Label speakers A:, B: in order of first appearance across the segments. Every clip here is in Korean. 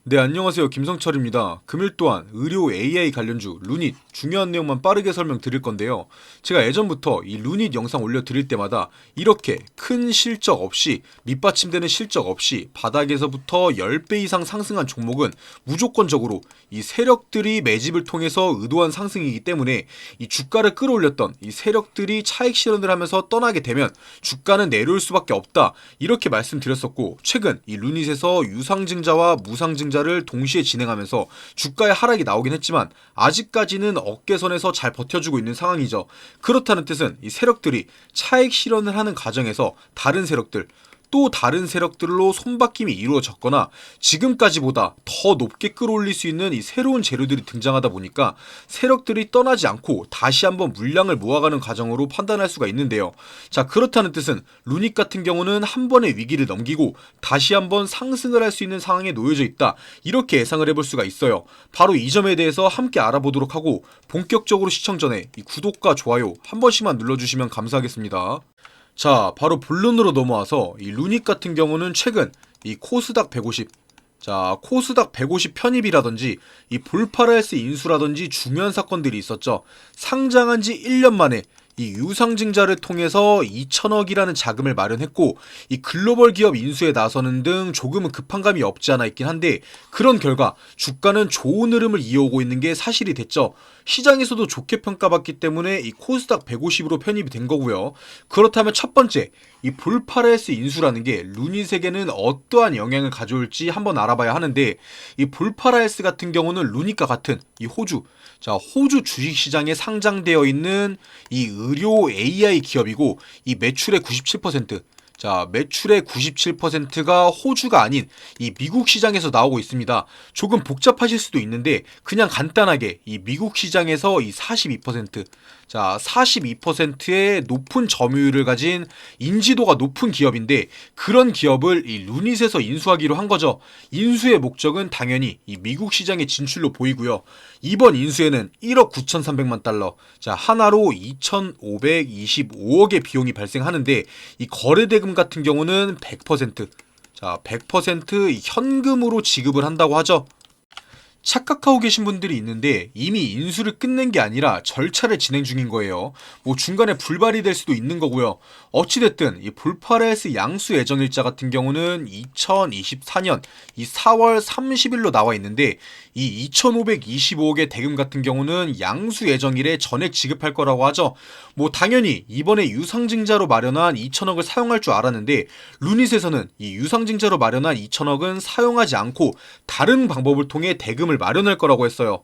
A: 네, 안녕하세요. 김성철입니다. 금일 또한 의료 AI 관련주 루닛 중요한 내용만 빠르게 설명드릴 건데요. 제가 예전부터 이 루닛 영상 올려드릴 때마다 이렇게 큰 실적 없이 밑받침되는 실적 없이 바닥에서부터 10배 이상 상승한 종목은 무조건적으로 이 세력들이 매집을 통해서 의도한 상승이기 때문에 이 주가를 끌어올렸던 이 세력들이 차익 실현을 하면서 떠나게 되면 주가는 내려올 수밖에 없다. 이렇게 말씀드렸었고, 최근 이 루닛에서 유상증자와 무상증자를 동시에 진행하면서 주가의 하락이 나오긴 했지만 아직까지는 어깨선에서 잘 버텨주고 있는 상황이죠. 그렇다는 뜻은 이 세력들이 차익 실현을 하는 과정에서 다른 세력들, 또 다른 세력들로 손바뀜이 이루어졌거나 지금까지보다 더 높게 끌어올릴 수 있는 이 새로운 재료들이 등장하다 보니까 세력들이 떠나지 않고 다시 한번 물량을 모아가는 과정으로 판단할 수가 있는데요. 자, 그렇다는 뜻은 루닛 같은 경우는 한 번의 위기를 넘기고 다시 한번 상승을 할 수 있는 상황에 놓여져 있다. 이렇게 예상을 해볼 수가 있어요. 바로 이 점에 대해서 함께 알아보도록 하고, 본격적으로 시청 전에 이 구독과 좋아요 한 번씩만 눌러주시면 감사하겠습니다. 자, 바로 본론으로 넘어와서 이 루닛 같은 경우는 최근 이 코스닥 150, 자, 코스닥 150 편입이라든지 이 볼파라이스 인수라든지 중요한 사건들이 있었죠. 상장한 지 1년 만에 이 유상증자를 통해서 2천억이라는 자금을 마련했고, 이 글로벌 기업 인수에 나서는 등 조금은 급한 감이 없지 않아 있긴 한데, 그런 결과 주가는 좋은 흐름을 이어오고 있는 게 사실이 됐죠. 시장에서도 좋게 평가받기 때문에 이 코스닥 150으로 편입이 된 거고요. 그렇다면 첫 번째, 이 볼파레스 인수라는 게 루닛에게는 어떠한 영향을 가져올지 한번 알아봐야 하는데, 이 볼파레스 같은 경우는 루닛과 같은 이 호주, 자, 호주 주식시장에 상장되어 있는 이 의료 AI 기업이고, 이 매출의 97%, 자, 매출의 97%가 호주가 아닌 이 미국 시장에서 나오고 있습니다. 조금 복잡하실 수도 있는데 그냥 간단하게 이 미국 시장에서 이 42%, 자, 42%의 높은 점유율을 가진 인지도가 높은 기업인데, 그런 기업을 이 루닛에서 인수하기로 한 거죠. 인수의 목적은 당연히 이 미국 시장의 진출로 보이고요. 이번 인수에는 1억 9,300만 달러, 자, 하나로 2,525억의 비용이 발생하는데, 이 거래대금 같은 경우는 100%, 자, 100% 현금으로 지급을 한다고 하죠. 착각하고 계신 분들이 있는데 이미 인수를 끝낸 게 아니라 절차를 진행 중인 거예요. 뭐 중간에 불발이 될 수도 있는 거고요. 어찌됐든 이 볼파레스 양수 예정일자 같은 경우는 2024년 이 4월 30일로 나와 있는데, 이 2,525억의 대금 같은 경우는 양수 예정일에 전액 지급할 거라고 하죠. 뭐 당연히 이번에 유상증자로 마련한 2천억을 사용할 줄 알았는데, 루닛에서는 이 유상증자로 마련한 2천억은 사용하지 않고 다른 방법을 통해 대금을 마련할 거라고 했어요.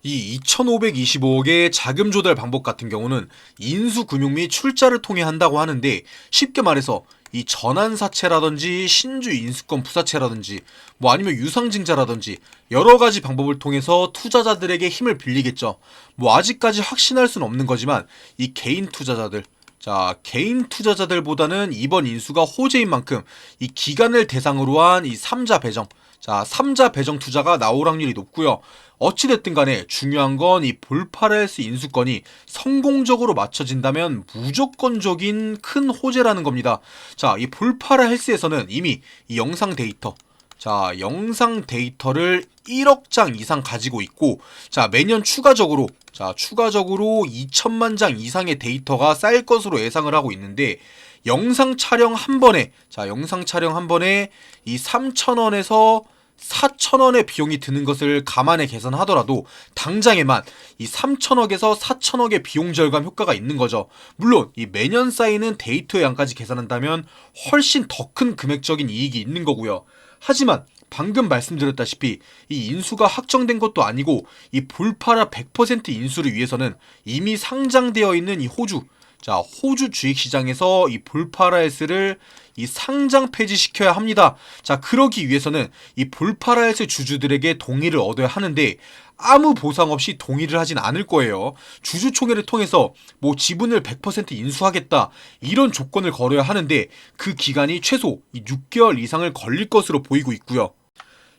A: 이 2,525억의 자금 조달 방법 같은 경우는 인수금융 및 출자를 통해 한다고 하는데, 쉽게 말해서 이 전환사채라든지 신주 인수권 부사채라든지 뭐 아니면 유상증자라든지 여러 가지 방법을 통해서 투자자들에게 힘을 빌리겠죠. 뭐 아직까지 확신할 수는 없는 거지만 이 개인 투자자들, 자, 개인 투자자들보다는 이번 인수가 호재인 만큼 이 기관을 대상으로 한 이 3자 배정, 자, 3자 배정 투자가 나올 확률이 높고요. 어찌됐든 간에 중요한 건 이 볼파레스 인수권이 성공적으로 맞춰진다면 무조건적인 큰 호재라는 겁니다. 자, 이 볼파라 헬스에서는 이미 이 영상 데이터, 자, 영상 데이터를 1억 장 이상 가지고 있고, 자, 매년 추가적으로 2천만 장 이상의 데이터가 쌓일 것으로 예상을 하고 있는데, 영상 촬영 한 번에, 자, 영상 촬영 한 번에 이 3,000원에서 4,000원의 비용이 드는 것을 감안해 계산하더라도 당장에만 이 3,000억에서 4,000억의 비용 절감 효과가 있는 거죠. 물론 이 매년 쌓이는 데이터의 양까지 계산한다면 훨씬 더 큰 금액적인 이익이 있는 거고요. 하지만 방금 말씀드렸다시피 이 인수가 확정된 것도 아니고, 이 볼파라 100% 인수를 위해서는 이미 상장되어 있는 이 호주, 자, 호주 주식시장에서 이 볼파라에스를 이 상장 폐지시켜야 합니다. 자, 그러기 위해서는 이 볼파라에스 주주들에게 동의를 얻어야 하는데, 아무 보상 없이 동의를 하진 않을 거예요. 주주총회를 통해서 뭐 지분을 100% 인수하겠다 이런 조건을 걸어야 하는데, 그 기간이 최소 6개월 이상을 걸릴 것으로 보이고 있고요.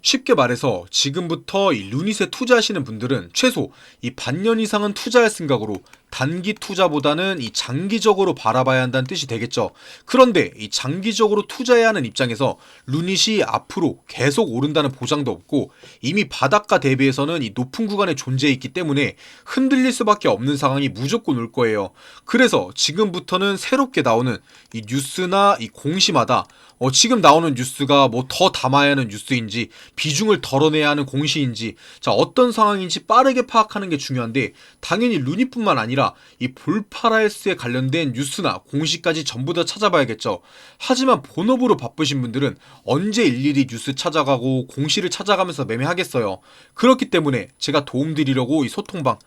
A: 쉽게 말해서 지금부터 이 루닛에 투자하시는 분들은 최소 이 반년 이상은 투자할 생각으로 단기 투자보다는 이 장기적으로 바라봐야 한다는 뜻이 되겠죠. 그런데 이 장기적으로 투자해야 하는 입장에서 루닛이 앞으로 계속 오른다는 보장도 없고 이미 바닥과 대비해서는 이 높은 구간에 존재해 있기 때문에 흔들릴 수밖에 없는 상황이 무조건 올 거예요. 그래서 지금부터는 새롭게 나오는 이 뉴스나 이 공시마다 지금 나오는 뉴스가 뭐 더 담아야 하는 뉴스인지 비중을 덜어내야 하는 공시인지 어떤 상황인지 빠르게 파악하는 게 중요한데, 당연히 루닛뿐만 아니라 이 볼파라헬스에 관련된 뉴스나 공시까지 전부 다 찾아봐야겠죠. 하지만 본업으로 바쁘신 분들은 언제 일일이 뉴스 찾아가고 공시를 찾아가면서 매매하겠어요. 그렇기 때문에 제가 도움드리려고 이 소통방,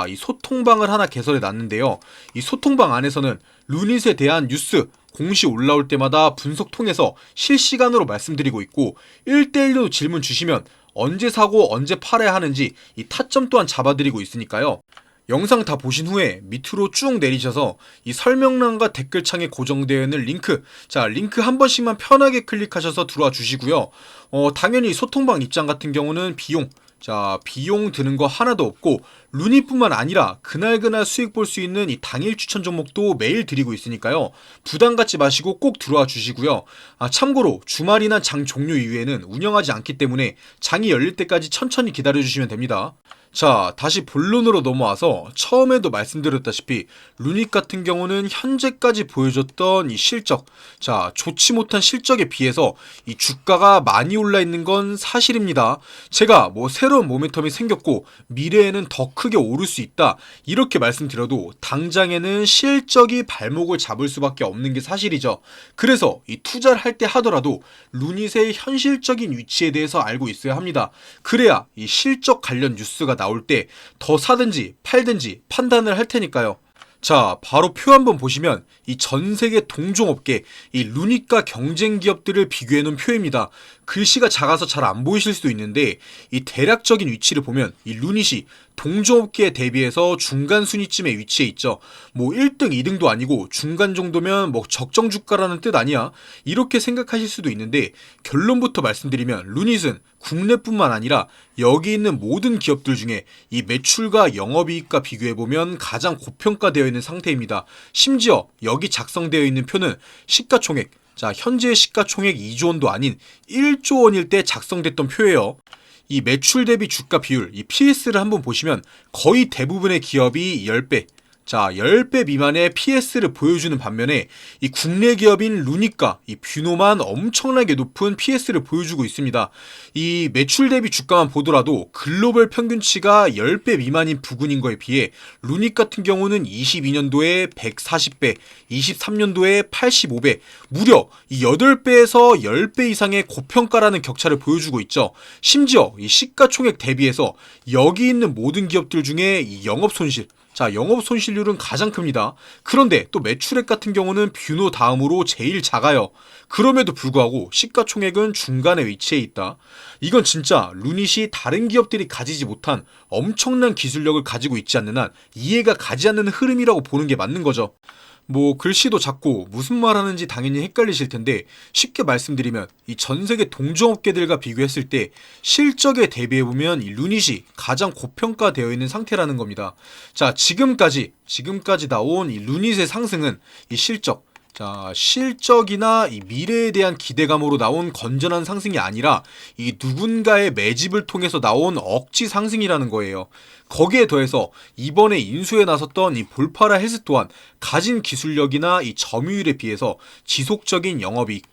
A: 이 소통방을 하나 개설해 놨는데요. 이 소통방 안에서는 루닛에 대한 뉴스, 공시 올라올 때마다 분석 통해서 실시간으로 말씀드리고 있고 1대1로 질문 주시면 언제 사고 언제 팔아야 하는지 이 타점 또한 잡아드리고 있으니까요. 영상 다 보신 후에 밑으로 쭉 내리셔서 이 설명란과 댓글창에 고정되어 있는 링크, 링크 한 번씩만 편하게 클릭하셔서 들어와 주시고요. 당연히 소통방 입장 같은 경우는 비용 드는 거 하나도 없고 루닛뿐만 아니라 그날 수익 볼 수 있는 이 당일 추천 종목도 매일 드리고 있으니까요. 부담 갖지 마시고 꼭 들어와 주시고요. 참고로 주말이나 장 종료 이후에는 운영하지 않기 때문에 장이 열릴 때까지 천천히 기다려 주시면 됩니다. 다시 본론으로 넘어와서 처음에도 말씀드렸다시피 루닛 같은 경우는 현재까지 보여줬던 이 실적, 좋지 못한 실적에 비해서 이 주가가 많이 올라 있는 건 사실입니다. 제가 새로운 모멘텀이 생겼고 미래에는 더 크게 오를 수 있다 이렇게 말씀드려도 당장에는 실적이 발목을 잡을 수밖에 없는 게 사실이죠. 그래서 이 투자를 할 때 하더라도 루닛의 현실적인 위치에 대해서 알고 있어야 합니다. 그래야 이 실적 관련 뉴스가 나올 때 더 사든지 팔든지 판단을 할 테니까요. 바로 표 한번 보시면 이 전세계 동종업계 이 루닛과 경쟁 기업들을 비교해 놓은 표입니다. 글씨가 작아서 잘 안 보이실 수도 있는데 이 대략적인 위치를 보면 이 루닛이 동종업계에 대비해서 중간 순위쯤에 위치해 있죠. 1등, 2등도 아니고 중간 정도면 적정 주가라는 뜻 아니야? 이렇게 생각하실 수도 있는데, 결론부터 말씀드리면 루닛은 국내뿐만 아니라 여기 있는 모든 기업들 중에 이 매출과 영업이익과 비교해보면 가장 고평가되어 있는 상태입니다. 심지어 여기 작성되어 있는 표는 시가총액, 현재의 시가총액 2조 원도 아닌 1조 원일 때 작성됐던 표예요. 이 매출 대비 주가 비율, 이 PS를 한번 보시면 거의 대부분의 기업이 10배, 10배 미만의 PS를 보여주는 반면에 이 국내 기업인 루닛과 이 뷰노만 엄청나게 높은 PS를 보여주고 있습니다. 이 매출 대비 주가만 보더라도 글로벌 평균치가 10배 미만인 부근인 거에 비해 루닛 같은 경우는 22년도에 140배, 23년도에 85배, 무려 이 8배에서 10배 이상의 고평가라는 격차를 보여주고 있죠. 심지어 이 시가총액 대비해서 여기 있는 모든 기업들 중에 이 영업 손실, 영업 손실률은 가장 큽니다. 그런데 또 매출액 같은 경우는 뷰노 다음으로 제일 작아요. 그럼에도 불구하고 시가총액은 중간에 위치해 있다. 이건 진짜 루닛이 다른 기업들이 가지지 못한 엄청난 기술력을 가지고 있지 않는 한 이해가 가지 않는 흐름이라고 보는 게 맞는 거죠. 글씨도 작고 무슨 말 하는지 당연히 헷갈리실 텐데, 쉽게 말씀드리면 이 전세계 동종업계들과 비교했을 때 실적에 대비해보면 이 루닛이 가장 고평가되어 있는 상태라는 겁니다. 지금까지 나온 이 루닛의 상승은 이 실적이나 이 미래에 대한 기대감으로 나온 건전한 상승이 아니라 이 누군가의 매집을 통해서 나온 억지 상승이라는 거예요. 거기에 더해서 이번에 인수에 나섰던 이 볼파라 헬스 또한 가진 기술력이나 이 점유율에 비해서 지속적인 영업이익,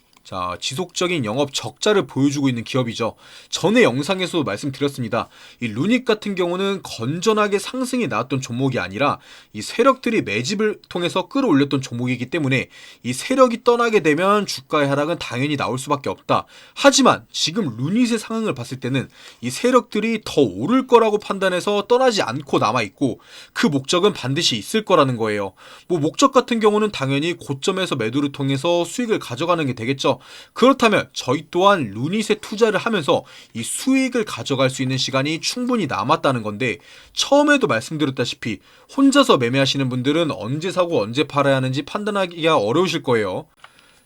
A: 지속적인 영업 적자를 보여주고 있는 기업이죠. 전에 영상에서도 말씀드렸습니다. 이 루닛 같은 경우는 건전하게 상승이 나왔던 종목이 아니라 이 세력들이 매집을 통해서 끌어올렸던 종목이기 때문에 이 세력이 떠나게 되면 주가의 하락은 당연히 나올 수밖에 없다. 하지만 지금 루닛의 상황을 봤을 때는 이 세력들이 더 오를 거라고 판단해서 떠나지 않고 남아있고, 그 목적은 반드시 있을 거라는 거예요. 목적 같은 경우는 당연히 고점에서 매도를 통해서 수익을 가져가는 게 되겠죠. 그렇다면 저희 또한 루닛에 투자를 하면서 이 수익을 가져갈 수 있는 시간이 충분히 남았다는 건데, 처음에도 말씀드렸다시피 혼자서 매매하시는 분들은 언제 사고 언제 팔아야 하는지 판단하기가 어려우실 거예요.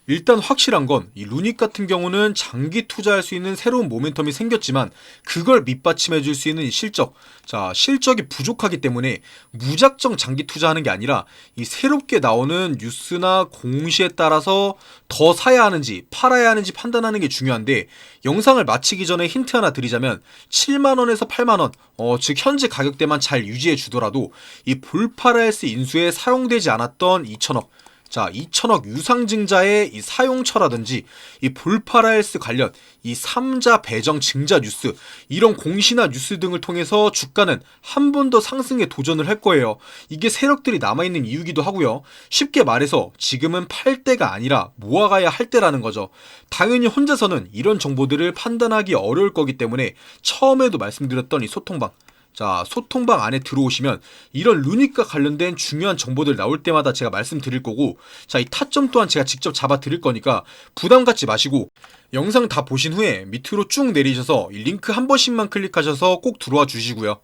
A: 일단 확실한 건 이 루닛 같은 경우는 장기 투자할 수 있는 새로운 모멘텀이 생겼지만 그걸 밑받침해 줄 수 있는 이 실적, 자 실적이 부족하기 때문에 무작정 장기 투자하는 게 아니라 이 새롭게 나오는 뉴스나 공시에 따라서 더 사야 하는지 팔아야 하는지 판단하는 게 중요한데, 영상을 마치기 전에 힌트 하나 드리자면 7만원에서 8만원, 즉 현재 가격대만 잘 유지해 주더라도 이 볼파라이스 인수에 사용되지 않았던 2천억, 자 2천억 유상증자의 이 사용처라든지 이 볼파라이스 관련 이 3자 배정 증자 뉴스, 이런 공시나 뉴스 등을 통해서 주가는 한 번 더 상승에 도전을 할 거예요. 이게 세력들이 남아있는 이유기도 하고요. 쉽게 말해서 지금은 팔 때가 아니라 모아가야 할 때라는 거죠. 당연히 혼자서는 이런 정보들을 판단하기 어려울 거기 때문에 처음에도 말씀드렸던 이 소통방, 자 소통방 안에 들어오시면 이런 루닛과 관련된 중요한 정보들 나올 때마다 제가 말씀드릴 거고, 자 이 타점 또한 제가 직접 잡아 드릴 거니까 부담 갖지 마시고 영상 다 보신 후에 밑으로 쭉 내리셔서 이 링크 한 번씩만 클릭하셔서 꼭 들어와 주시고요.